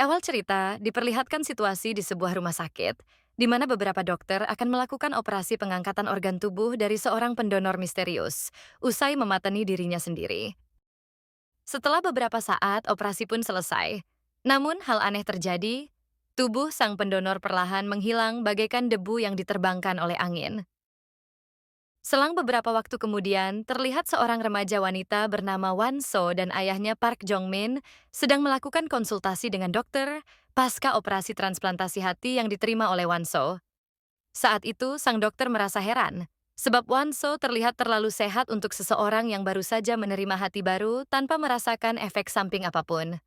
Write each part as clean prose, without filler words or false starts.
awal cerita, diperlihatkan situasi di sebuah rumah sakit, di mana beberapa dokter akan melakukan operasi pengangkatan organ tubuh dari seorang pendonor misterius, usai memateni dirinya sendiri. Setelah beberapa saat, operasi pun selesai. Namun, hal aneh terjadi. Tubuh sang pendonor perlahan menghilang bagaikan debu yang diterbangkan oleh angin. Selang beberapa waktu kemudian, terlihat seorang remaja wanita bernama Wan So dan ayahnya Park Jong Min sedang melakukan konsultasi dengan dokter pasca operasi transplantasi hati yang diterima oleh Wan So. Saat itu, sang dokter merasa heran, sebab Wan So terlihat terlalu sehat untuk seseorang yang baru saja menerima hati baru tanpa merasakan efek samping apapun.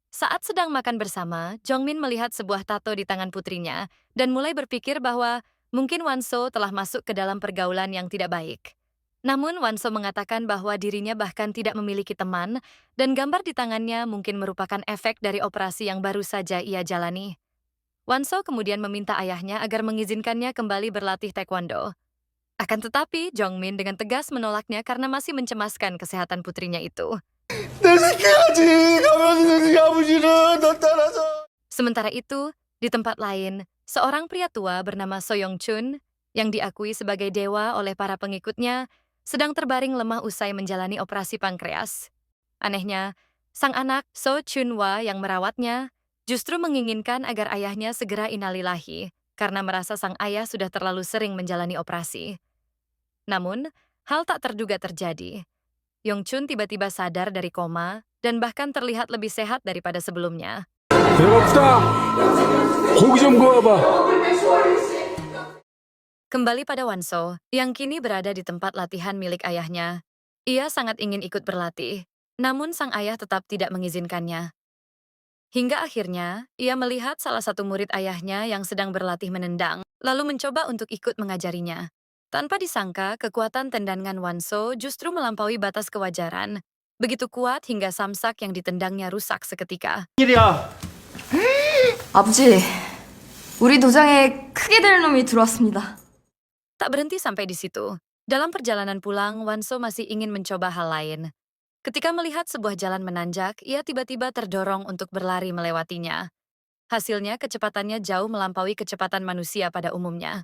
Saat sedang makan bersama, Jongmin melihat sebuah tato di tangan putrinya dan mulai berpikir bahwa mungkin Wanso telah masuk ke dalam pergaulan yang tidak baik. Namun Wanso mengatakan bahwa dirinya bahkan tidak memiliki teman dan gambar di tangannya mungkin merupakan efek dari operasi yang baru saja ia jalani. Wanso kemudian meminta ayahnya agar mengizinkannya kembali berlatih taekwondo. Akan tetapi, Jongmin dengan tegas menolaknya karena masih mencemaskan kesehatan putrinya itu. 내 새끼까지 가면서 네 아버지는 너 따라서. Sementara itu, di tempat lain, seorang pria tua bernama So Yong Chun, yang diakui sebagai dewa oleh para pengikutnya, sedang terbaring lemah usai menjalani operasi pankreas. Anehnya, sang anak So Chun Wa yang merawatnya justru menginginkan agar ayahnya segera innalillahi karena merasa sang ayah sudah terlalu sering menjalani operasi. Namun, hal tak terduga terjadi. Yong Chun tiba-tiba sadar dari koma dan bahkan terlihat lebih sehat daripada sebelumnya. 배고프다. 고기 좀 구워봐. Kembali pada Wanso, yang kini berada di tempat latihan milik ayahnya. Ia sangat ingin ikut berlatih, namun sang ayah tetap tidak mengizinkannya. Hingga akhirnya, ia melihat salah satu murid ayahnya yang sedang berlatih menendang, lalu mencoba untuk ikut mengajarinya. Tanpa disangka, kekuatan tendangan Wanso justru melampaui batas kewajaran. Begitu kuat hingga samsak yang ditendangnya rusak seketika. 일이야. 아버지, 우리 도장에 크게 될 놈이 들어왔습니다. Tak berhenti sampai di situ. Dalam perjalanan pulang, Wanso masih ingin mencoba hal lain. Ketika melihat sebuah jalan menanjak, ia tiba-tiba terdorong untuk berlari melewatinya. Hasilnya, kecepatannya jauh melampaui kecepatan manusia pada umumnya.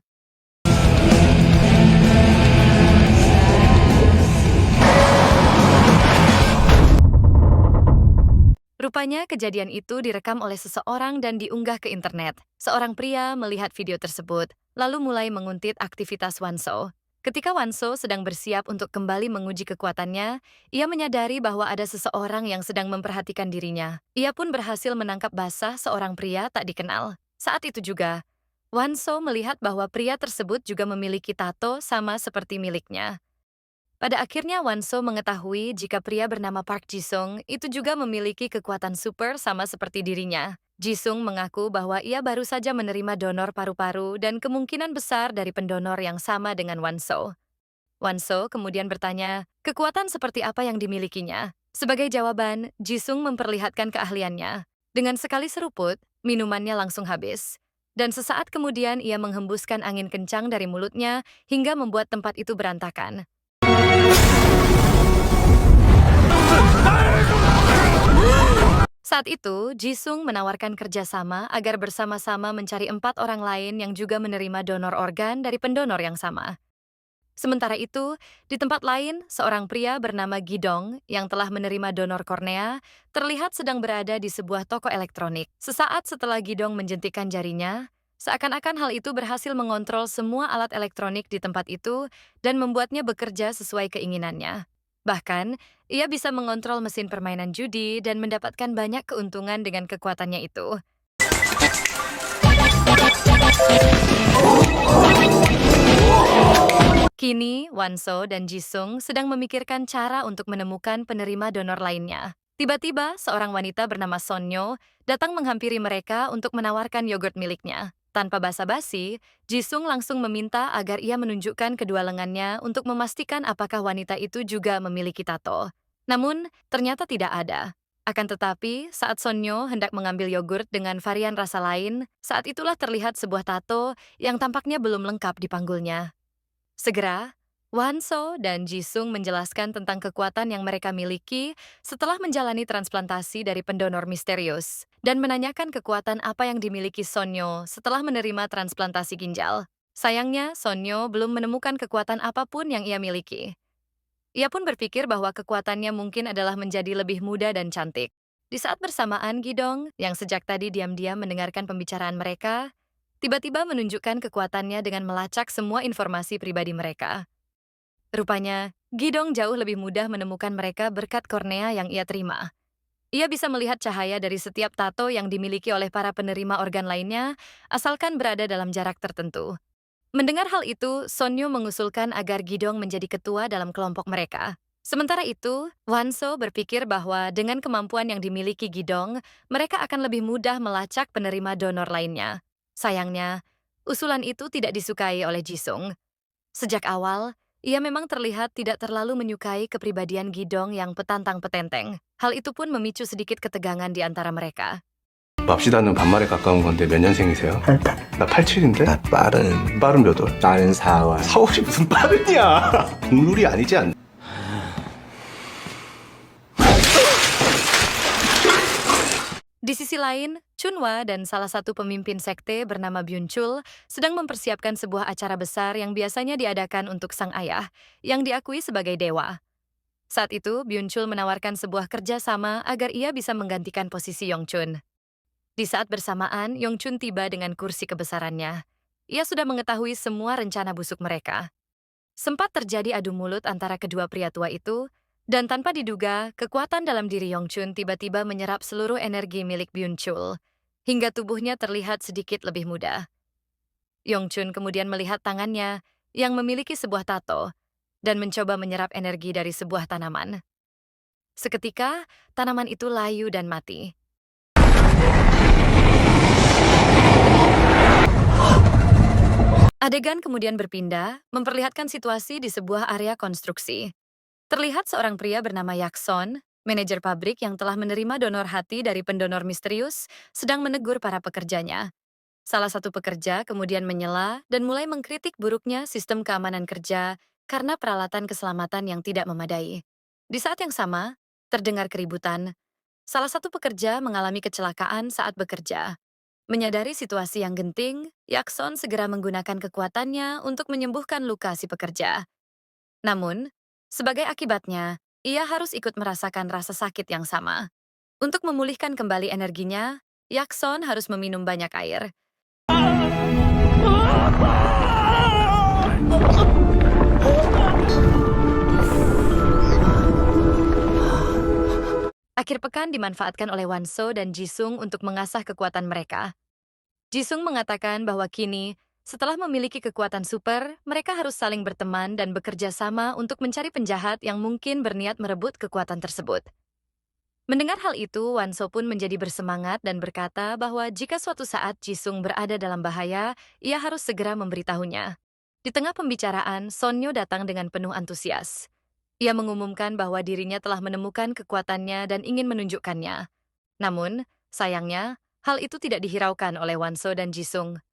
Rupanya kejadian itu direkam oleh seseorang dan diunggah ke internet. Seorang pria melihat video tersebut, lalu mulai menguntit aktivitas Wanso. Ketika Wanso sedang bersiap untuk kembali menguji kekuatannya, ia menyadari bahwa ada seseorang yang sedang memperhatikan dirinya. Ia pun berhasil menangkap basah seorang pria tak dikenal. Saat itu juga, Wanso melihat bahwa pria tersebut juga memiliki tato sama seperti miliknya. Pada akhirnya Wanso mengetahui jika pria bernama Park Jisung itu juga memiliki kekuatan super sama seperti dirinya. Jisung mengaku bahwa ia baru saja menerima donor paru-paru dan kemungkinan besar dari pendonor yang sama dengan Wanso. Wanso kemudian bertanya, kekuatan seperti apa yang dimilikinya? Sebagai jawaban, Jisung memperlihatkan keahliannya. Dengan sekali seruput, minumannya langsung habis. Dan sesaat kemudian ia menghembuskan angin kencang dari mulutnya hingga membuat tempat itu berantakan. Saat itu, Jisung menawarkan kerjasama agar bersama-sama mencari 4 orang lain yang juga menerima donor organ dari pendonor yang sama. Sementara itu, di tempat lain, seorang pria bernama Gidong yang telah menerima donor kornea terlihat sedang berada di sebuah toko elektronik. Sesaat setelah Gidong menjentikan jarinya, seakan-akan hal itu berhasil mengontrol semua alat elektronik di tempat itu dan membuatnya bekerja sesuai keinginannya. Bahkan, ia bisa mengontrol mesin permainan judi dan mendapatkan banyak keuntungan dengan kekuatannya itu. Kini, Wanso dan Jisung sedang memikirkan cara untuk menemukan penerima donor lainnya. Tiba-tiba, seorang wanita bernama Sonyo datang menghampiri mereka untuk menawarkan yogurt miliknya. Tanpa basa-basi, Jisung langsung meminta agar ia menunjukkan kedua lengannya untuk memastikan apakah wanita itu juga memiliki tato. Namun, ternyata tidak ada. Akan tetapi, saat Sonyo hendak mengambil yogurt dengan varian rasa lain, saat itulah terlihat sebuah tato yang tampaknya belum lengkap di panggulnya. Segera, Wanso dan Jisung menjelaskan tentang kekuatan yang mereka miliki setelah menjalani transplantasi dari pendonor misterius dan menanyakan kekuatan apa yang dimiliki Sonyo setelah menerima transplantasi ginjal. Sayangnya, Sonyo belum menemukan kekuatan apapun yang ia miliki. Ia pun berpikir bahwa kekuatannya mungkin adalah menjadi lebih muda dan cantik. Di saat bersamaan, Gidong, yang sejak tadi diam-diam mendengarkan pembicaraan mereka, tiba-tiba menunjukkan kekuatannya dengan melacak semua informasi pribadi mereka. Rupanya, Gidong jauh lebih mudah menemukan mereka berkat kornea yang ia terima. Ia bisa melihat cahaya dari setiap tato yang dimiliki oleh para penerima organ lainnya, asalkan berada dalam jarak tertentu. Mendengar hal itu, Sonyo mengusulkan agar Gidong menjadi ketua dalam kelompok mereka. Sementara itu, Wanso berpikir bahwa dengan kemampuan yang dimiliki Gidong, mereka akan lebih mudah melacak penerima donor lainnya. Sayangnya, usulan itu tidak disukai oleh Jisung. Sejak awal, ia memang terlihat tidak terlalu menyukai kepribadian Gidong yang petantang-petenteng. Hal itu pun memicu sedikit ketegangan di antara mereka. 맙시다는 반말에 가까운 건데 몇 년생이세요? 88. 나 87인데? 나 빠른 빠른 몇 월? 빠른 4월. 4월이 무슨 빠르냐? 국룰이 아니지 않나? Di sisi lain, Chunwa dan salah satu pemimpin sekte bernama Byunchul sedang mempersiapkan sebuah acara besar yang biasanya diadakan untuk sang ayah, yang diakui sebagai dewa. Saat itu, Byunchul menawarkan sebuah kerjasama agar ia bisa menggantikan posisi Yongchun. Di saat bersamaan, Yongchun tiba dengan kursi kebesarannya. Ia sudah mengetahui semua rencana busuk mereka. Sempat terjadi adu mulut antara kedua pria tua itu, dan tanpa diduga, kekuatan dalam diri Yongchun tiba-tiba menyerap seluruh energi milik Byunchul, hingga tubuhnya terlihat sedikit lebih muda. Yongchun kemudian melihat tangannya yang memiliki sebuah tato dan mencoba menyerap energi dari sebuah tanaman. Seketika, tanaman itu layu dan mati. Adegan kemudian berpindah, memperlihatkan situasi di sebuah area konstruksi. Terlihat seorang pria bernama Yakson, manajer pabrik yang telah menerima donor hati dari pendonor misterius, sedang menegur para pekerjanya. Salah satu pekerja kemudian menyela dan mulai mengkritik buruknya sistem keamanan kerja karena peralatan keselamatan yang tidak memadai. Di saat yang sama, terdengar keributan. Salah satu pekerja mengalami kecelakaan saat bekerja. Menyadari situasi yang genting, Yakson segera menggunakan kekuatannya untuk menyembuhkan luka si pekerja. Namun, sebagai akibatnya, ia harus ikut merasakan rasa sakit yang sama. Untuk memulihkan kembali energinya, Yakson harus meminum banyak air. Akhir pekan dimanfaatkan oleh Wanso dan Jisung untuk mengasah kekuatan mereka. Jisung mengatakan bahwa kini, setelah memiliki kekuatan super, mereka harus saling berteman dan bekerja sama untuk mencari penjahat yang mungkin berniat merebut kekuatan tersebut. Mendengar hal itu, Wanso pun menjadi bersemangat dan berkata bahwa jika suatu saat Jisung berada dalam bahaya, ia harus segera memberitahunya. Di tengah pembicaraan, Sonyo datang dengan penuh antusias. Ia mengumumkan bahwa dirinya telah menemukan kekuatannya dan ingin menunjukkannya. Namun, sayangnya, hal itu tidak dihiraukan oleh Wanso dan Jisung.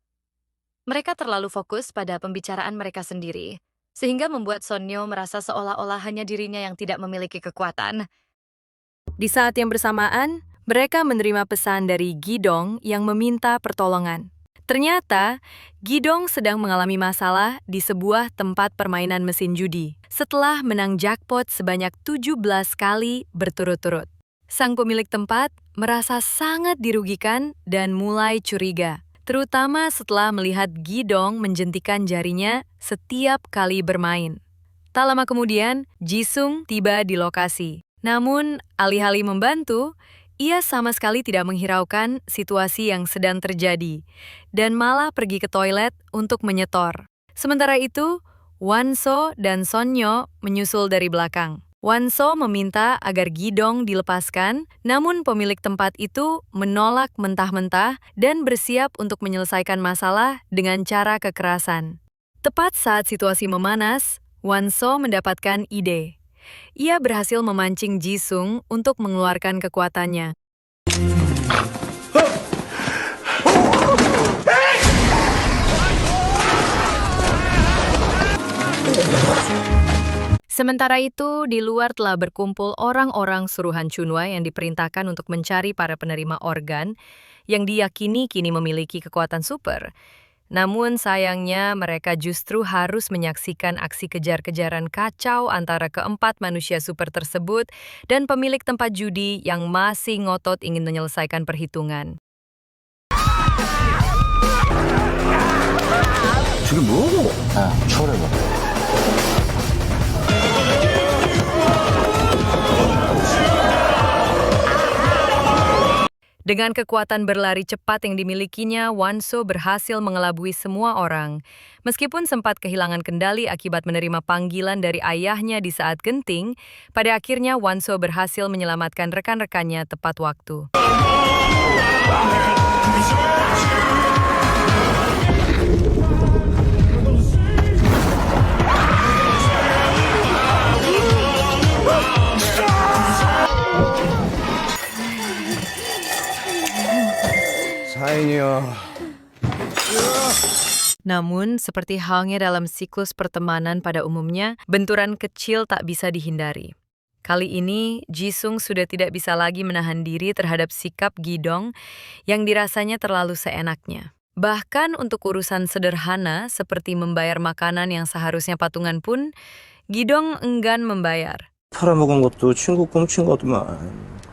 Mereka terlalu fokus pada pembicaraan mereka sendiri, sehingga membuat Sonyo merasa seolah-olah hanya dirinya yang tidak memiliki kekuatan. Di saat yang bersamaan, mereka menerima pesan dari Gidong yang meminta pertolongan. Ternyata, Gidong sedang mengalami masalah di sebuah tempat permainan mesin judi setelah menang jackpot sebanyak 17 kali berturut-turut. Sang pemilik tempat merasa sangat dirugikan dan mulai curiga, terutama setelah melihat Gidong menjentikan jarinya setiap kali bermain. Tak lama kemudian, Jisung tiba di lokasi. Namun, alih-alih membantu, ia sama sekali tidak menghiraukan situasi yang sedang terjadi dan malah pergi ke toilet untuk menyetor. Sementara itu, Wanso dan Sonyo menyusul dari belakang. Wanso meminta agar Gidong dilepaskan, namun pemilik tempat itu menolak mentah-mentah dan bersiap untuk menyelesaikan masalah dengan cara kekerasan. Tepat saat situasi memanas, Wanso mendapatkan ide. Ia berhasil memancing Jisung untuk mengeluarkan kekuatannya. Sementara itu, di luar telah berkumpul orang-orang suruhan Chunwa yang diperintahkan untuk mencari para penerima organ yang diyakini kini memiliki kekuatan super. Namun sayangnya mereka justru harus menyaksikan aksi kejar-kejaran kacau antara keempat manusia super tersebut dan pemilik tempat judi yang masih ngotot ingin menyelesaikan perhitungan. 저게 뭐고? 야, 초월해봐. Dengan kekuatan berlari cepat yang dimilikinya, Wanso berhasil mengelabui semua orang. Meskipun sempat kehilangan kendali akibat menerima panggilan dari ayahnya di saat genting, pada akhirnya Wanso berhasil menyelamatkan rekan-rekannya tepat waktu. 사인이요. Namun, seperti halnya dalam siklus pertemanan pada umumnya, benturan kecil tak bisa dihindari. Kali ini, Jisung sudah tidak bisa lagi menahan diri terhadap sikap Gidong yang dirasanya terlalu seenaknya. Bahkan untuk urusan sederhana seperti membayar makanan yang seharusnya patungan pun, Gidong enggan membayar. 팔아먹은 것도 친구 훔친 거더만.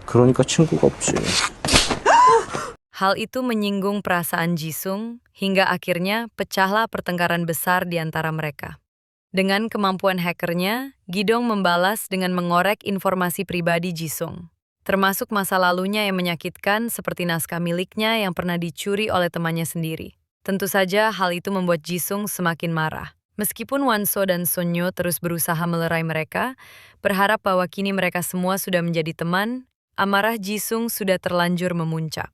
그러니까 친구가 없지. Hal itu menyinggung perasaan Jisung, hingga akhirnya pecahlah pertengkaran besar di antara mereka. Dengan kemampuan hackernya, Gidong membalas dengan mengorek informasi pribadi Jisung, termasuk masa lalunya yang menyakitkan seperti naskah miliknya yang pernah dicuri oleh temannya sendiri. Tentu saja hal itu membuat Jisung semakin marah. Meskipun Wanso dan Sonyo terus berusaha melerai mereka, berharap bahwa kini mereka semua sudah menjadi teman, amarah Jisung sudah terlanjur memuncak.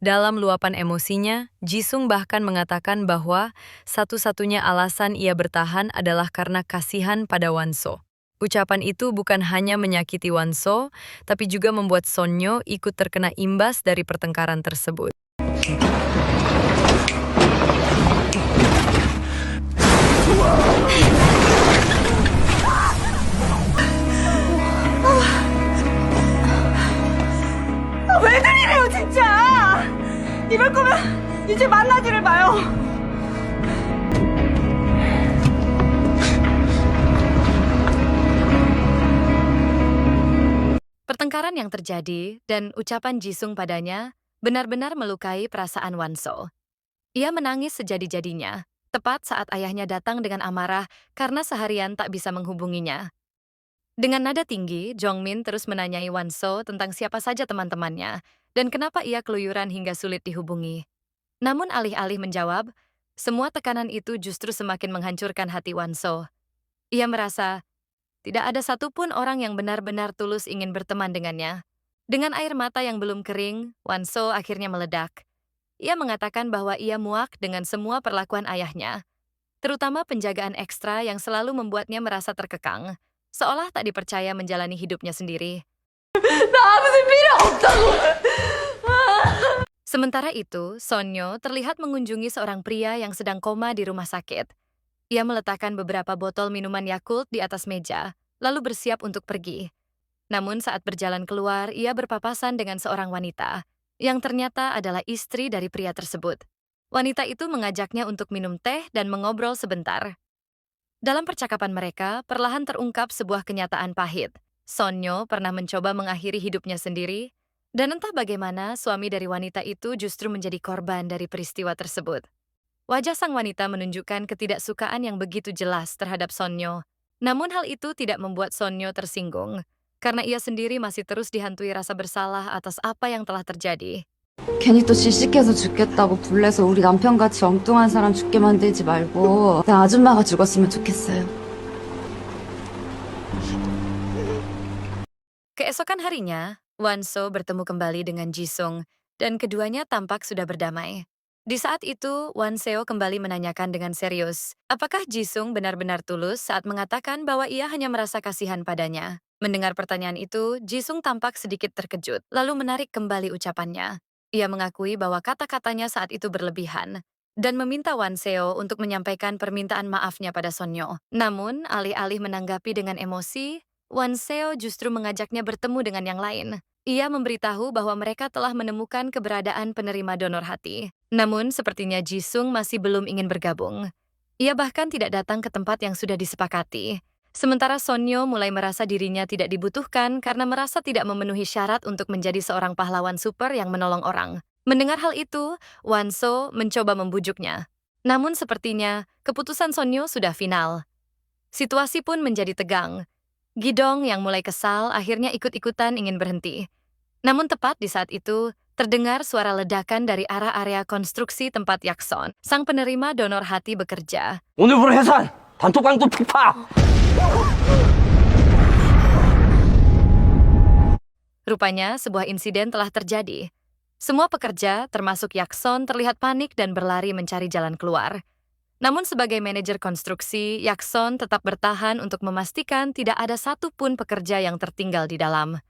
Dalam luapan emosinya, Jisung bahkan mengatakan bahwa satu-satunya alasan ia bertahan adalah karena kasihan pada Wanso. Ucapan itu bukan hanya menyakiti Wanso, tapi juga membuat Sonyo ikut terkena imbas dari pertengkaran tersebut. 왜 그래요, 진짜! 이럴 거면 이제 만나지를 마요. Pertengkaran yang terjadi dan ucapan Jisung padanya benar-benar melukai perasaan Wanso. Ia menangis sejadi-jadinya, tepat saat ayahnya datang dengan amarah karena seharian tak bisa menghubunginya. Dengan nada tinggi, Jongmin terus menanyai Wanso tentang siapa saja teman-temannya dan kenapa ia keluyuran hingga sulit dihubungi. Namun alih-alih menjawab, semua tekanan itu justru semakin menghancurkan hati Wanso. Ia merasa tidak ada satupun orang yang benar-benar tulus ingin berteman dengannya. Dengan air mata yang belum kering, Wanso akhirnya meledak. Ia mengatakan bahwa ia muak dengan semua perlakuan ayahnya, terutama penjagaan ekstra yang selalu membuatnya merasa terkekang, seolah tak dipercaya menjalani hidupnya sendiri. Sementara itu, Sonyo terlihat mengunjungi seorang pria yang sedang koma di rumah sakit. Ia meletakkan beberapa botol minuman Yakult di atas meja, lalu bersiap untuk pergi. Namun saat berjalan keluar, ia berpapasan dengan seorang wanita, yang ternyata adalah istri dari pria tersebut. Wanita itu mengajaknya untuk minum teh dan mengobrol sebentar. Dalam percakapan mereka, perlahan terungkap sebuah kenyataan pahit. Sonyo pernah mencoba mengakhiri hidupnya sendiri, dan entah bagaimana suami dari wanita itu justru menjadi korban dari peristiwa tersebut. Wajah sang wanita menunjukkan ketidaksukaan yang begitu jelas terhadap Sonyo. Namun hal itu tidak membuat Sonyo tersinggung, karena ia sendiri masih terus dihantui rasa bersalah atas apa yang telah terjadi. 괜히 또 질식해서 죽겠다고 불러서 우리 남편같이 엉뚱한 사람 죽게 만들지 말고 나 아줌마가 죽었으면 좋겠어요. Keesokan harinya, Wanso bertemu kembali dengan Jisung, dan keduanya tampak sudah berdamai. Di saat itu, Wanseo kembali menanyakan dengan serius, apakah Jisung benar-benar tulus saat mengatakan bahwa ia hanya merasa kasihan padanya. Mendengar pertanyaan itu, Jisung tampak sedikit terkejut, lalu menarik kembali ucapannya. Ia mengakui bahwa kata-katanya saat itu berlebihan, dan meminta Wan Seo untuk menyampaikan permintaan maafnya pada Sonyo. Namun, alih-alih menanggapi dengan emosi, Wan Seo justru mengajaknya bertemu dengan yang lain. Ia memberitahu bahwa mereka telah menemukan keberadaan penerima donor hati. Namun, sepertinya Jisung masih belum ingin bergabung. Ia bahkan tidak datang ke tempat yang sudah disepakati. Sementara Sonyo mulai merasa dirinya tidak dibutuhkan karena merasa tidak memenuhi syarat untuk menjadi seorang pahlawan super yang menolong orang. Mendengar hal itu, Wan So mencoba membujuknya. Namun sepertinya, keputusan Sonyo sudah final. Situasi pun menjadi tegang. Gidong yang mulai kesal akhirnya ikut-ikutan ingin berhenti. Namun tepat di saat itu, terdengar suara ledakan dari arah area konstruksi tempat Yakson, sang penerima donor hati bekerja. 오늘부로 해산! 단톡 광고 폭파! Rupanya, sebuah insiden telah terjadi. Semua pekerja, termasuk Yakson, terlihat panik dan berlari mencari jalan keluar. Namun sebagai manajer konstruksi, Yakson tetap bertahan untuk memastikan tidak ada satupun pekerja yang tertinggal di dalam.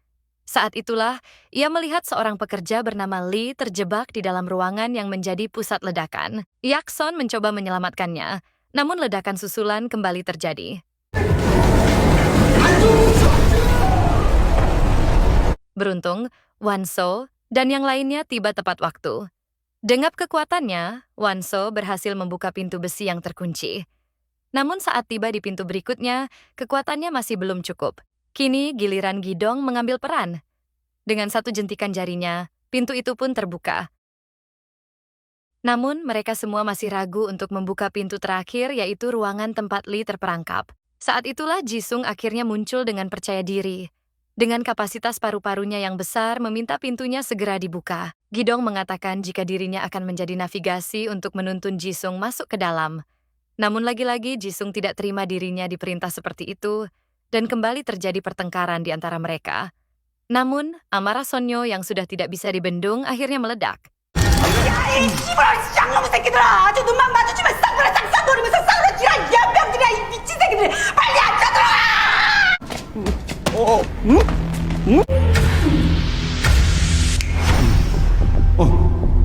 Saat itulah, ia melihat seorang pekerja bernama Lee terjebak di dalam ruangan yang menjadi pusat ledakan. Yakson mencoba menyelamatkannya, namun ledakan susulan kembali terjadi. Beruntung, Wan So dan yang lainnya tiba tepat waktu. Dengan kekuatannya, Wan So berhasil membuka pintu besi yang terkunci. Namun saat tiba di pintu berikutnya, kekuatannya masih belum cukup. Kini giliran Gidong mengambil peran. Dengan satu jentikan jarinya, pintu itu pun terbuka. Namun mereka semua masih ragu untuk membuka pintu terakhir, yaitu ruangan tempat Lee terperangkap. Saat itulah Jisung akhirnya muncul dengan percaya diri. Dengan kapasitas paru-parunya yang besar, meminta pintunya segera dibuka. Gidong mengatakan jika dirinya akan menjadi navigasi untuk menuntun Jisung masuk ke dalam. Namun lagi-lagi Jisung tidak terima dirinya diperintah seperti itu, dan kembali terjadi pertengkaran di antara mereka. Namun, amarah Sonyo yang sudah tidak bisa dibendung akhirnya meledak. 이 씨발 쌍놈 새끼들아 아주 눈만 마주치면 쌍거라 쌍쌍 노리면서 쌍으로 지랄 연병들이야 이 미친 새끼들 빨리 앉아들어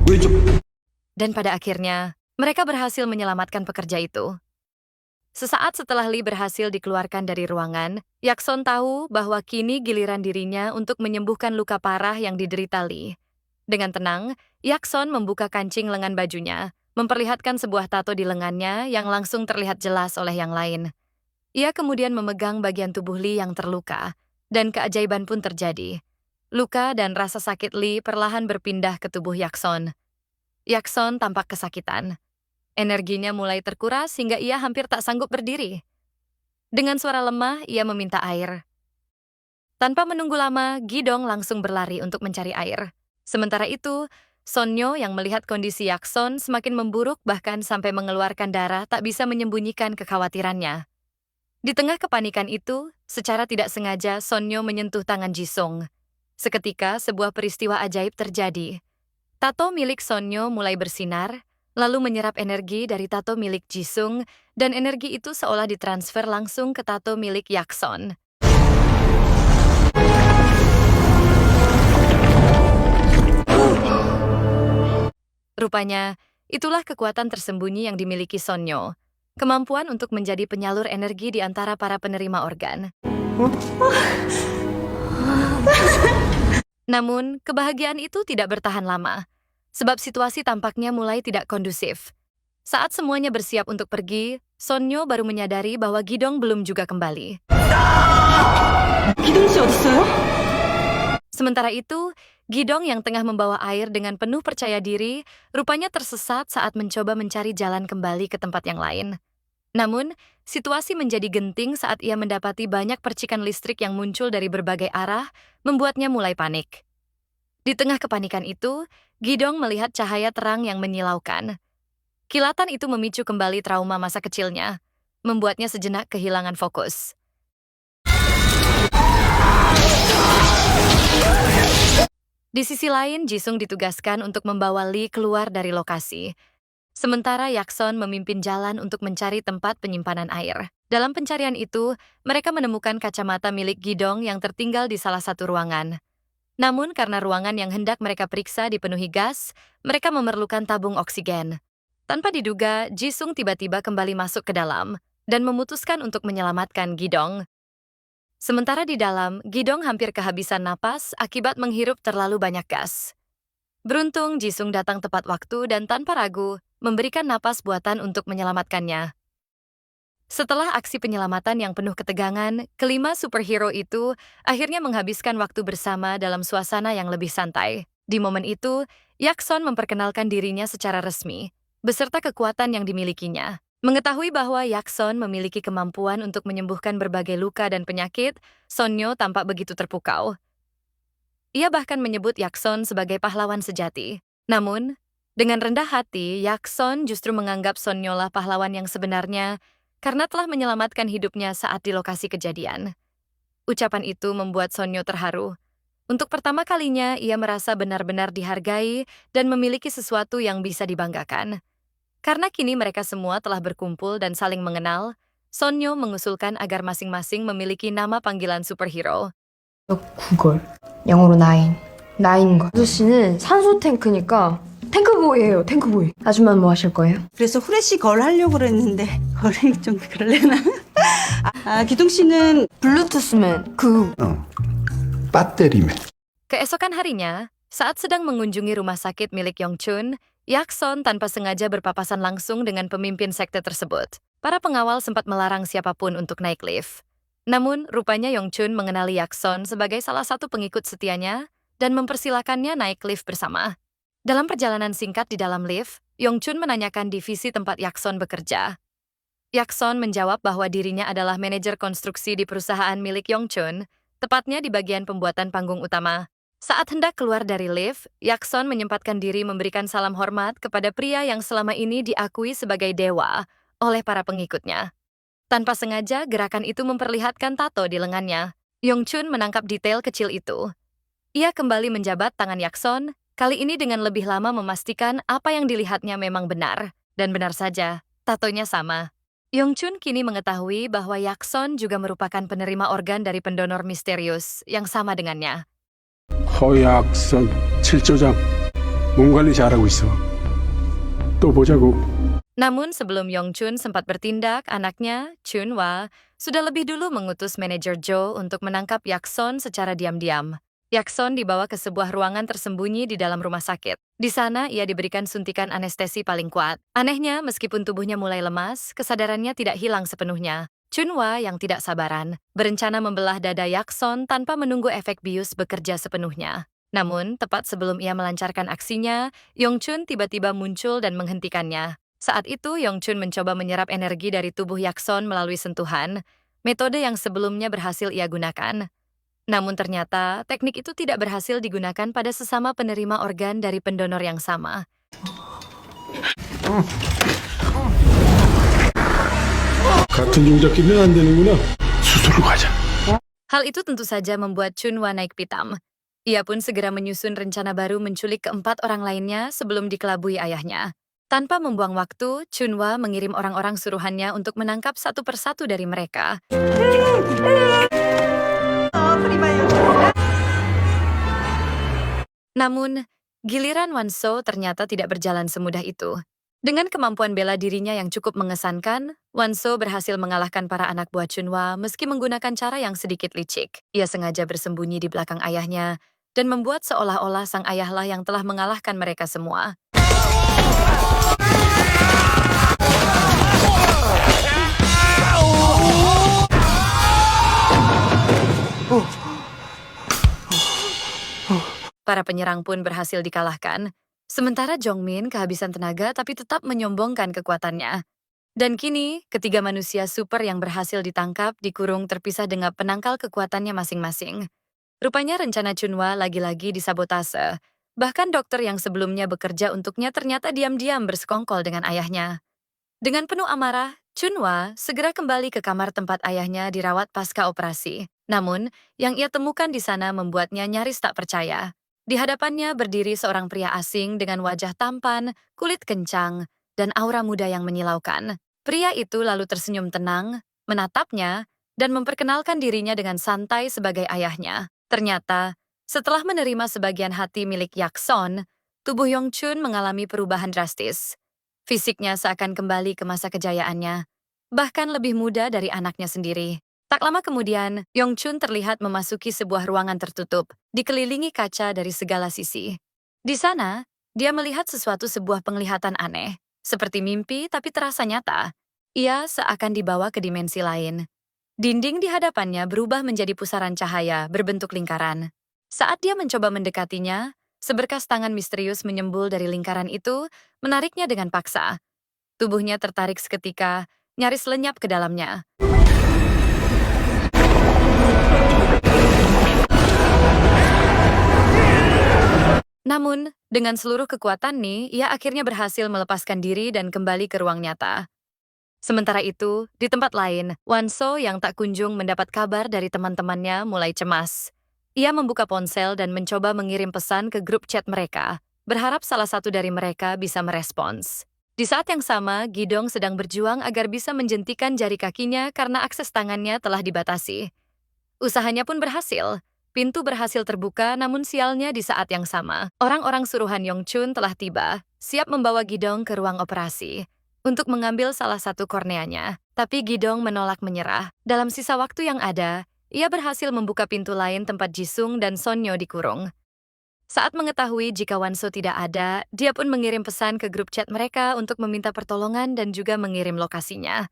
왼쪽. Dan pada akhirnya, mereka berhasil menyelamatkan pekerja itu. Sesaat setelah Lee berhasil dikeluarkan dari ruangan, Yakson tahu bahwa kini giliran dirinya untuk menyembuhkan luka parah yang diderita Lee. Dengan tenang, Yakson membuka kancing lengan bajunya, memperlihatkan sebuah tato di lengannya yang langsung terlihat jelas oleh yang lain. Ia kemudian memegang bagian tubuh Lee yang terluka, dan keajaiban pun terjadi. Luka dan rasa sakit Lee perlahan berpindah ke tubuh Yakson. Yakson tampak kesakitan. Energinya mulai terkuras hingga ia hampir tak sanggup berdiri. Dengan suara lemah, ia meminta air. Tanpa menunggu lama, Gidong langsung berlari untuk mencari air. Sementara itu, Sonyo yang melihat kondisi Yakson semakin memburuk bahkan sampai mengeluarkan darah tak bisa menyembunyikan kekhawatirannya. Di tengah kepanikan itu, secara tidak sengaja Sonyo menyentuh tangan Jisung. Seketika, sebuah peristiwa ajaib terjadi. Tato milik Sonyo mulai bersinar, lalu menyerap energi dari tato milik Jisung, dan energi itu seolah ditransfer langsung ke tato milik Yakson. Rupanya, itulah kekuatan tersembunyi yang dimiliki Sonyo, kemampuan untuk menjadi penyalur energi di antara para penerima organ. Namun, kebahagiaan itu tidak bertahan lama, sebab situasi tampaknya mulai tidak kondusif. Saat semuanya bersiap untuk pergi, Sonyo baru menyadari bahwa Gidong belum juga kembali. 기동 씨 어딨어요? Sementara itu, Gidong yang tengah membawa air dengan penuh percaya diri, rupanya tersesat saat mencoba mencari jalan kembali ke tempat yang lain. Namun, situasi menjadi genting saat ia mendapati banyak percikan listrik yang muncul dari berbagai arah, membuatnya mulai panik. Di tengah kepanikan itu, Gidong melihat cahaya terang yang menyilaukan. Kilatan itu memicu kembali trauma masa kecilnya, membuatnya sejenak kehilangan fokus. Di sisi lain, Jisung ditugaskan untuk membawa Lee keluar dari lokasi. Sementara Yakson memimpin jalan untuk mencari tempat penyimpanan air. Dalam pencarian itu, mereka menemukan kacamata milik Gidong yang tertinggal di salah satu ruangan. Namun karena ruangan yang hendak mereka periksa dipenuhi gas, mereka memerlukan tabung oksigen. Tanpa diduga, Jisung tiba-tiba kembali masuk ke dalam dan memutuskan untuk menyelamatkan Gidong. Sementara di dalam, Gidong hampir kehabisan napas akibat menghirup terlalu banyak gas. Beruntung, Jisung datang tepat waktu dan tanpa ragu memberikan napas buatan untuk menyelamatkannya. Setelah aksi penyelamatan yang penuh ketegangan, kelima superhero itu akhirnya menghabiskan waktu bersama dalam suasana yang lebih santai. Di momen itu, Yakson memperkenalkan dirinya secara resmi, beserta kekuatan yang dimilikinya. Mengetahui bahwa Yakson memiliki kemampuan untuk menyembuhkan berbagai luka dan penyakit, Sonyo tampak begitu terpukau. Ia bahkan menyebut Yakson sebagai pahlawan sejati. Namun, dengan rendah hati, Yakson justru menganggap Sonyo lah pahlawan yang sebenarnya karena telah menyelamatkan hidupnya saat di lokasi kejadian. Ucapan itu membuat Sonyo terharu. Untuk pertama kalinya, ia merasa benar-benar dihargai dan memiliki sesuatu yang bisa dibanggakan. Karena kini mereka semua telah berkumpul dan saling mengenal, Sonyo mengusulkan agar masing-masing memiliki nama panggilan superhero. 9걸 영어로 9 9걸 아저씨는 산소 탱크니까 탱크보이예요. 탱크보이. 아줌마는 뭐 하실 거예요? 그래서 후레쉬 걸 하려고 그랬는데 걸이 좀 그럴래나? 기동 씨는 블루투스맨 그 배터리맨. Keesokan harinya, saat sedang mengunjungi rumah sakit milik Yongchun, Yakson tanpa sengaja berpapasan langsung dengan pemimpin sekte tersebut. Para pengawal sempat melarang siapapun untuk naik lift. Namun, rupanya Yongchun mengenali Yakson sebagai salah satu pengikut setianya dan mempersilakannya naik lift bersama. Dalam perjalanan singkat di dalam lift, Yongchun menanyakan divisi tempat Yakson bekerja. Yakson menjawab bahwa dirinya adalah manajer konstruksi di perusahaan milik Yongchun, tepatnya di bagian pembuatan panggung utama. Saat hendak keluar dari lift, Yakson menyempatkan diri memberikan salam hormat kepada pria yang selama ini diakui sebagai dewa oleh para pengikutnya. Tanpa sengaja, gerakan itu memperlihatkan tato di lengannya. Yongchun menangkap detail kecil itu. Ia kembali menjabat tangan Yakson, kali ini dengan lebih lama memastikan apa yang dilihatnya memang benar. Dan benar saja, tatonya sama. Yongchun kini mengetahui bahwa Yakson juga merupakan penerima organ dari pendonor misterius yang sama dengannya. 허약선 7조장 몸 관리 잘하고 있어. 또 보자고. Namun sebelum Yongchun sempat bertindak, anaknya, Chunwa, sudah lebih dulu mengutus manajer Jo untuk menangkap Yakson secara diam-diam. Yakson dibawa ke sebuah ruangan tersembunyi di dalam rumah sakit. Di sana, ia diberikan suntikan anestesi paling kuat. Anehnya, meskipun tubuhnya mulai lemas, kesadarannya tidak hilang sepenuhnya. Chunwa yang tidak sabaran, berencana membelah dada Yakson tanpa menunggu efek bius bekerja sepenuhnya. Namun, tepat sebelum ia melancarkan aksinya, Yongchun tiba-tiba muncul dan menghentikannya. Saat itu, Yongchun mencoba menyerap energi dari tubuh Yakson melalui sentuhan, metode yang sebelumnya berhasil ia gunakan. Namun ternyata, teknik itu tidak berhasil digunakan pada sesama penerima organ dari pendonor yang sama. 같은 동작끼리는 안 되는구나. 수술로 가자. Hal itu tentu saja membuat Chunwa naik pitam. Ia pun segera menyusun rencana baru menculik keempat orang lainnya sebelum dikelabui ayahnya. Tanpa membuang waktu, Chunwa mengirim orang-orang suruhannya untuk menangkap satu persatu dari mereka. Namun, giliran Wanso ternyata tidak berjalan semudah itu. Dengan kemampuan bela dirinya yang cukup mengesankan, Wanso berhasil mengalahkan para anak buah Chunwa meski menggunakan cara yang sedikit licik. Ia sengaja bersembunyi di belakang ayahnya dan membuat seolah-olah sang ayahlah yang telah mengalahkan mereka semua. Para penyerang pun berhasil dikalahkan, sementara Jongmin kehabisan tenaga tapi tetap menyombongkan kekuatannya. Dan kini, ketiga manusia super yang berhasil ditangkap dikurung terpisah dengan penangkal kekuatannya masing-masing. Rupanya rencana Chunwa lagi-lagi disabotase. Bahkan dokter yang sebelumnya bekerja untuknya ternyata diam-diam bersekongkol dengan ayahnya. Dengan penuh amarah, Chunwa segera kembali ke kamar tempat ayahnya dirawat pasca operasi. Namun, yang ia temukan di sana membuatnya nyaris tak percaya. Di hadapannya berdiri seorang pria asing dengan wajah tampan, kulit kencang, dan aura muda yang menyilaukan. Pria itu lalu tersenyum tenang, menatapnya, dan memperkenalkan dirinya dengan santai sebagai ayahnya. Ternyata, setelah menerima sebagian hati milik Yakson, tubuh Yongchun mengalami perubahan drastis. Fisiknya seakan kembali ke masa kejayaannya, bahkan lebih muda dari anaknya sendiri. Tak lama kemudian, Yongchun terlihat memasuki sebuah ruangan tertutup, dikelilingi kaca dari segala sisi. Di sana, dia melihat sebuah penglihatan aneh, seperti mimpi tapi terasa nyata. Ia seakan dibawa ke dimensi lain. Dinding di hadapannya berubah menjadi pusaran cahaya berbentuk lingkaran. Saat dia mencoba mendekatinya, seberkas tangan misterius menyembul dari lingkaran itu, menariknya dengan paksa. Tubuhnya tertarik seketika, nyaris lenyap ke dalamnya. Namun, dengan seluruh kekuatan Ni, ia akhirnya berhasil melepaskan diri dan kembali ke ruang nyata. Sementara itu, di tempat lain, Wanso yang tak kunjung mendapat kabar dari teman-temannya mulai cemas. Ia membuka ponsel dan mencoba mengirim pesan ke grup chat mereka, berharap salah satu dari mereka bisa merespons. Di saat yang sama, Gidong sedang berjuang agar bisa menjentikan jari kakinya karena akses tangannya telah dibatasi. Usahanya pun berhasil. Pintu berhasil terbuka, namun sialnya di saat yang sama. Orang-orang suruhan Yongchun telah tiba, siap membawa Gidong ke ruang operasi untuk mengambil salah satu korneanya. Tapi Gidong menolak menyerah. Dalam sisa waktu yang ada, ia berhasil membuka pintu lain tempat Jisung dan Sonyo dikurung. Saat mengetahui jika Wanso tidak ada, dia pun mengirim pesan ke grup chat mereka untuk meminta pertolongan dan juga mengirim lokasinya.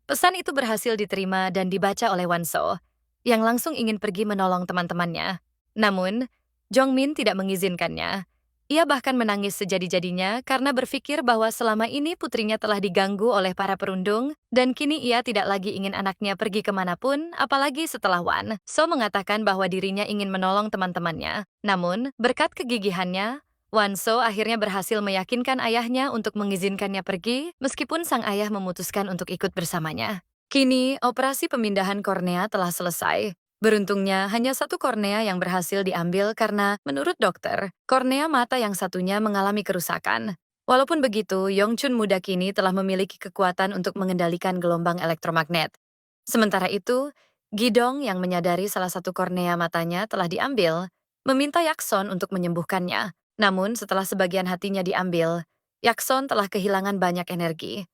Pesan itu berhasil diterima dan dibaca oleh Wanso, yang langsung ingin pergi menolong teman-temannya. Namun, Jongmin tidak mengizinkannya. Ia bahkan menangis sejadi-jadinya karena berpikir bahwa selama ini putrinya telah diganggu oleh para perundung, dan kini ia tidak lagi ingin anaknya pergi kemanapun, apalagi setelah Wan So mengatakan bahwa dirinya ingin menolong teman-temannya. Namun, berkat kegigihannya, Wan So akhirnya berhasil meyakinkan ayahnya untuk mengizinkannya pergi, meskipun sang ayah memutuskan untuk ikut bersamanya. Kini, operasi pemindahan kornea telah selesai. Beruntungnya, hanya satu kornea yang berhasil diambil karena, menurut dokter, kornea mata yang satunya mengalami kerusakan. Walaupun begitu, Yongchun muda kini telah memiliki kekuatan untuk mengendalikan gelombang elektromagnet. Sementara itu, Gidong yang menyadari salah satu kornea matanya telah diambil, meminta Yakson untuk menyembuhkannya. Namun, setelah sebagian hatinya diambil, Yakson telah kehilangan banyak energi.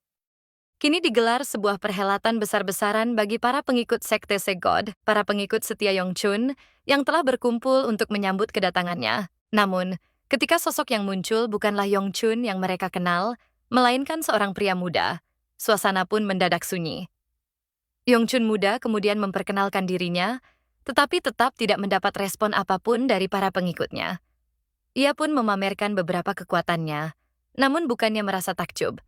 Kini digelar sebuah perhelatan besar-besaran bagi para pengikut sekte Segod, para pengikut setia Yongchun, yang telah berkumpul untuk menyambut kedatangannya. Namun, ketika sosok yang muncul bukanlah Yongchun yang mereka kenal, melainkan seorang pria muda, suasana pun mendadak sunyi. Yongchun muda kemudian memperkenalkan dirinya, tetapi tetap tidak mendapat respon apapun dari para pengikutnya. Ia pun memamerkan beberapa kekuatannya, namun bukannya merasa takjub.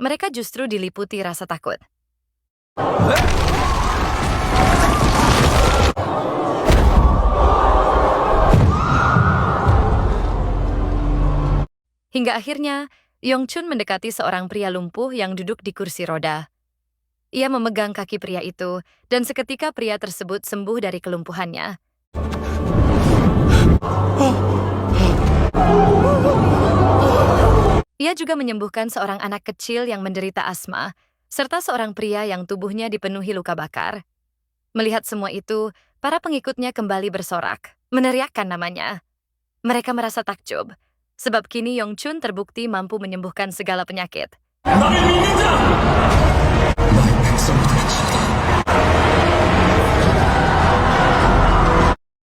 Mereka justru diliputi rasa takut. Hingga akhirnya, Yongchun mendekati seorang pria lumpuh yang duduk di kursi roda. Ia memegang kaki pria itu, dan seketika pria tersebut sembuh dari kelumpuhannya. Ia juga menyembuhkan seorang anak kecil yang menderita asma, serta seorang pria yang tubuhnya dipenuhi luka bakar. Melihat semua itu, para pengikutnya kembali bersorak, meneriakkan namanya. Mereka merasa takjub, sebab kini Yongchun terbukti mampu menyembuhkan segala penyakit.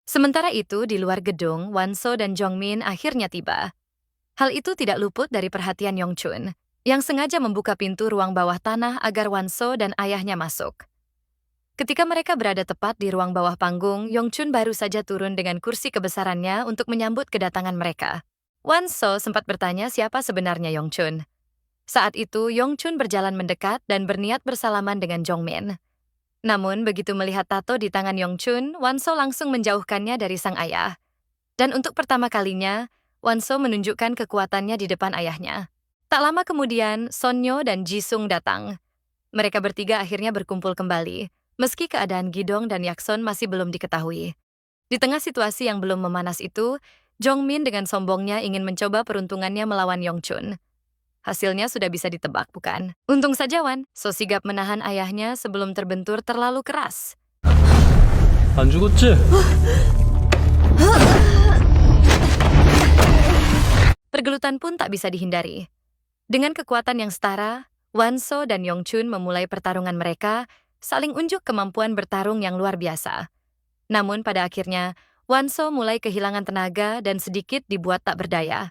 Sementara itu, di luar gedung, Wanso dan Jongmin akhirnya tiba. Hal itu tidak luput dari perhatian Yongchun, yang sengaja membuka pintu ruang bawah tanah agar Wanso dan ayahnya masuk. Ketika mereka berada tepat di ruang bawah panggung, Yongchun baru saja turun dengan kursi kebesarannya untuk menyambut kedatangan mereka. Wanso sempat bertanya siapa sebenarnya Yongchun. Saat itu, Yongchun berjalan mendekat dan berniat bersalaman dengan Jongmin. Namun, begitu melihat tato di tangan Yongchun, Wanso langsung menjauhkannya dari sang ayah. Dan untuk pertama kalinya, Wanso menunjukkan kekuatannya di depan ayahnya. Tak lama kemudian, Sonyo dan Jisung datang. Mereka bertiga akhirnya berkumpul kembali, meski keadaan Gidong dan Yakson masih belum diketahui. Di tengah situasi yang belum memanas itu, Jongmin dengan sombongnya ingin mencoba peruntungannya melawan Yongchun. Hasilnya sudah bisa ditebak, bukan? Untung saja Wan So sigap menahan ayahnya sebelum terbentur terlalu keras. 안 죽었지? Pergelutan pun tak bisa dihindari. Dengan kekuatan yang setara, Wanso dan Yongchun memulai pertarungan mereka, saling unjuk kemampuan bertarung yang luar biasa. Namun pada akhirnya, Wanso mulai kehilangan tenaga dan sedikit dibuat tak berdaya.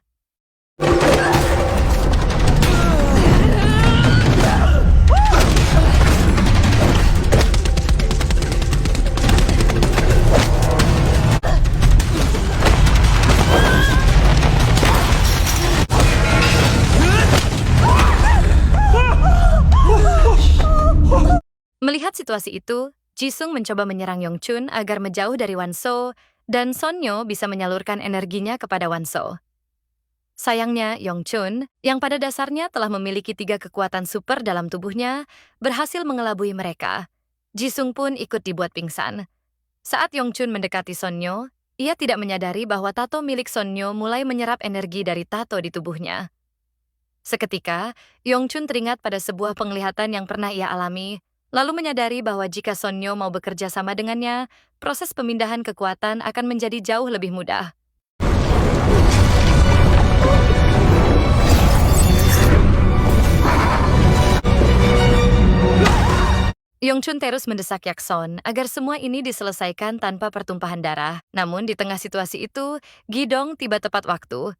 Melihat situasi itu, Jisung mencoba menyerang Yongchun agar menjauh dari Wanso, dan Sonyo bisa menyalurkan energinya kepada Wanso. Sayangnya, Yongchun, yang pada dasarnya telah memiliki 3 kekuatan super dalam tubuhnya, berhasil mengelabui mereka. Jisung pun ikut dibuat pingsan. Saat Yongchun mendekati Sonyo, ia tidak menyadari bahwa tato milik Sonyo mulai menyerap energi dari tato di tubuhnya. Seketika, Yongchun teringat pada sebuah penglihatan yang pernah ia alami, lalu menyadari bahwa jika Sonyo mau bekerja sama dengannya, proses pemindahan kekuatan akan menjadi jauh lebih mudah. Yongchun terus mendesak Yakson agar semua ini diselesaikan tanpa pertumpahan darah. Namun di tengah situasi itu, Gidong tiba tepat waktu.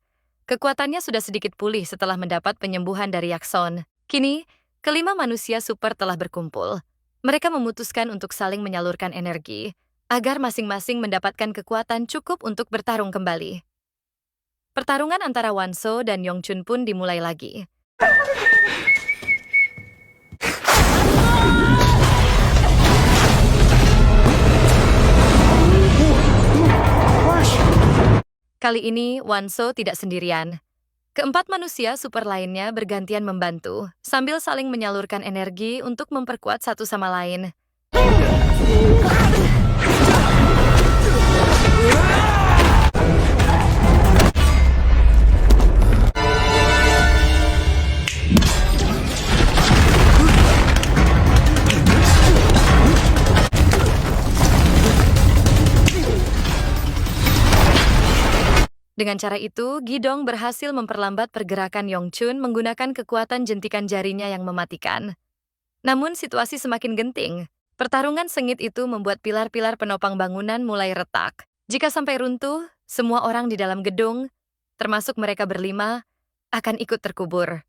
Kekuatannya sudah sedikit pulih setelah mendapat penyembuhan dari Yakson. Kini, kelima manusia super telah berkumpul. Mereka memutuskan untuk saling menyalurkan energi, agar masing-masing mendapatkan kekuatan cukup untuk bertarung kembali. Pertarungan antara Wanso dan Yongchun pun dimulai lagi. Kali ini, Wanso tidak sendirian. Keempat manusia super lainnya bergantian membantu, sambil saling menyalurkan energi untuk memperkuat satu sama lain. Dengan cara itu, Gidong berhasil memperlambat pergerakan Yongchun menggunakan kekuatan jentikan jarinya yang mematikan. Namun situasi semakin genting. Pertarungan sengit itu membuat pilar-pilar penopang bangunan mulai retak. Jika sampai runtuh, semua orang di dalam gedung, termasuk mereka berlima, akan ikut terkubur.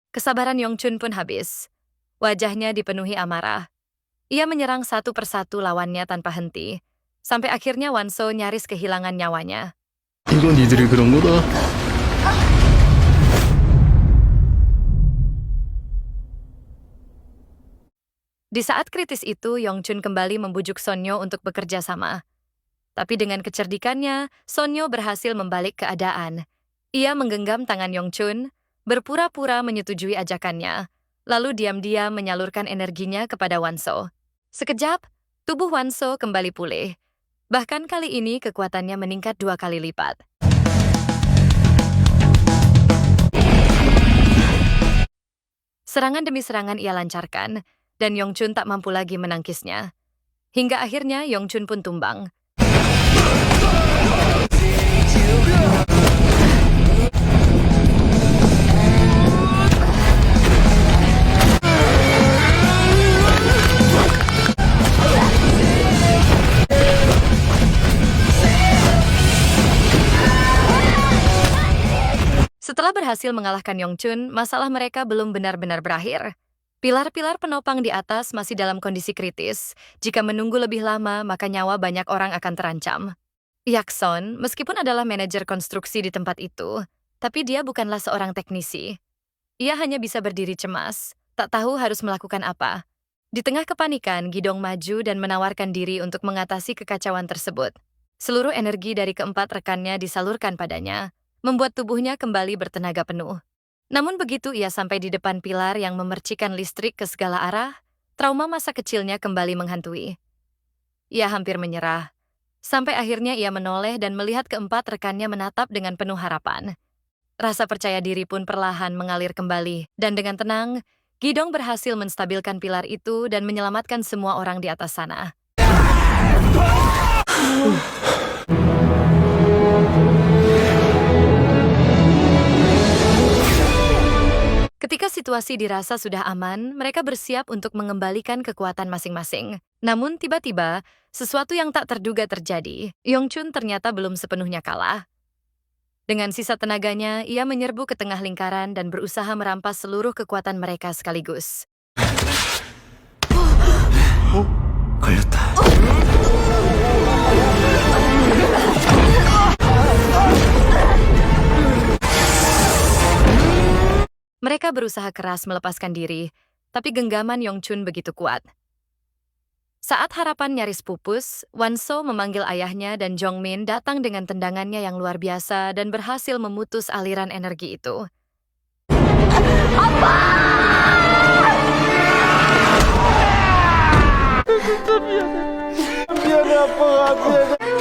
Kesabaran Yongchun pun habis. Wajahnya dipenuhi amarah. Ia menyerang satu persatu lawannya tanpa henti, sampai akhirnya Wanso nyaris kehilangan nyawanya. 이건 니들이 그런 거다. Di saat kritis itu, Yongchun kembali membujuk Sonyo untuk bekerja sama. Tapi dengan kecerdikannya, Sonyo berhasil membalik keadaan. Ia menggenggam tangan Yongchun, berpura-pura menyetujui ajakannya, lalu diam-diam menyalurkan energinya kepada Wanso. Sekejap, tubuh Wanso kembali pulih. Bahkan kali ini kekuatannya meningkat 2 kali lipat. Serangan demi serangan ia lancarkan, dan Yongchun tak mampu lagi menangkisnya. Hingga akhirnya Yongchun pun tumbang. Setelah berhasil mengalahkan Yongchun, masalah mereka belum benar-benar berakhir. Pilar-pilar penopang di atas masih dalam kondisi kritis. Jika menunggu lebih lama, maka nyawa banyak orang akan terancam. Yakson, meskipun adalah manajer konstruksi di tempat itu, tapi dia bukanlah seorang teknisi. Ia hanya bisa berdiri cemas, tak tahu harus melakukan apa. Di tengah kepanikan, Gidong maju dan menawarkan diri untuk mengatasi kekacauan tersebut. Seluruh energi dari keempat rekannya disalurkan padanya, membuat tubuhnya kembali bertenaga penuh. Namun begitu ia sampai di depan pilar yang memercikan listrik ke segala arah, trauma masa kecilnya kembali menghantui. Ia hampir menyerah, sampai akhirnya ia menoleh dan melihat keempat rekannya menatap dengan penuh harapan. Rasa percaya diri pun perlahan mengalir kembali, dan dengan tenang, Gidong berhasil menstabilkan pilar itu dan menyelamatkan semua orang di atas sana. Ketika situasi dirasa sudah aman, mereka bersiap untuk mengembalikan kekuatan masing-masing. Namun tiba-tiba, sesuatu yang tak terduga terjadi. Yongchun ternyata belum sepenuhnya kalah. Dengan sisa tenaganya, ia menyerbu ke tengah lingkaran dan berusaha merampas seluruh kekuatan mereka sekaligus. 걸렸다. Mereka berusaha keras melepaskan diri, tapi genggaman Yongchun begitu kuat. Saat harapan nyaris pupus, Wanso memanggil ayahnya dan Jongmin datang dengan tendangannya yang luar biasa dan berhasil memutus aliran energi itu. 미안해 아빠가 미안해.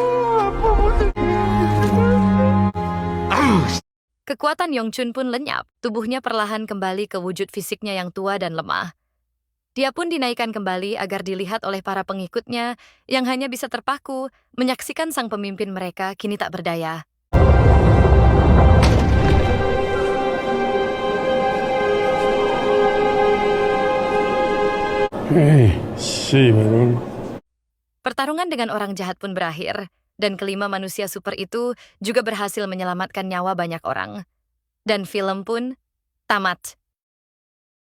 Kekuatan Yongchun pun lenyap, tubuhnya perlahan kembali ke wujud fisiknya yang tua dan lemah. Dia pun dinaikkan kembali agar dilihat oleh para pengikutnya yang hanya bisa terpaku menyaksikan sang pemimpin mereka kini tak berdaya. 에이, 씨발은. Pertarungan dengan orang jahat pun berakhir, dan kelima manusia super itu juga berhasil menyelamatkan nyawa banyak orang. Dan film pun tamat.